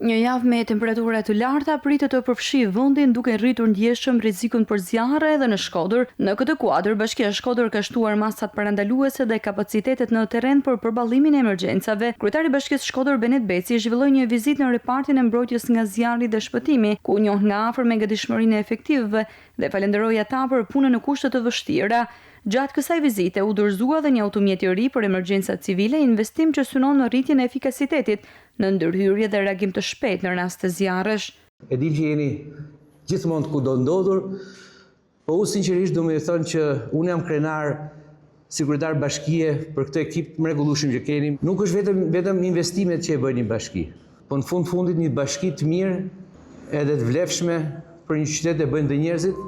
Një javë me temperatura të larta pritet të përfshijë vendin duke rritur ndjeshëm rrezikun për zjarre edhe në Shkodër. Në këtë kuadër, Bashkia e Shkodër ka shtuar masat parandaluese dhe kapacitetet në terren për përballimin e emergjencave. Kryetari i Bashkisë Shkodër Benet Beci zhvilloi një vizitë në repartin e mbrojtjes nga zjarri dhe shpëtimi, ku njoh nga afër me gatishmërinë e efektivëve dhe falenderoi ata për punën në kushte të vështira. Gjatë kësaj vizite u dorëzua dhe një automjet i ri për emergjencat civile, investim që synon në rritjen e efikasitetit në ndërhyrje dhe reagim të shpejtë në rast të zjarresh. E di që jeni gjithmonë kudo ndodhur, po unë sinqerisht do më thënë që unë jam krenar si kryetar bashkie për këtë ekip mrekullueshëm që keni. Nuk është vetëm investimet që e bëjnë një bashki, po në fundit një bashki të mirë edhe të vlefshme për një qytet e bëjnë dhe njerëzit.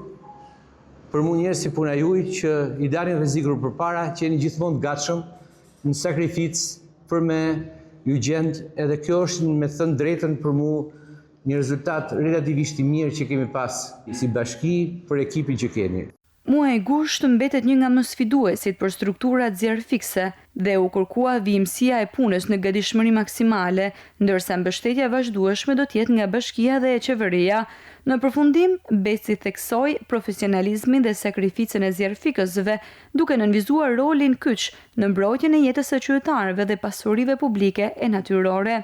Për mu njerëz si puna juaj që i dalin rrezikur përpara, që jeni gjithmonë të gatshëm në sakrificë për me ju gjend, edhe kjo është me thënë drejtën për mu një rezultat relativisht i mirë që kemi pas si bashki për ekipin që keni. Muaji gusht mbetet një nga më sfiduesit për strukturat zjarr fikse dhe u kërkua vijimësia e punës në gatishmëri maksimale, ndërsa mbështetja vazhdueshme do të jetë nga bashkia dhe qeveria. Në përfundim, Beci theksoi profesionalizmin dhe sakrificën e zjarrfikësve, duke nënvizuar rolin kyç në mbrojtjen e jetës së qytetarëve dhe pasurive publike e natyrore.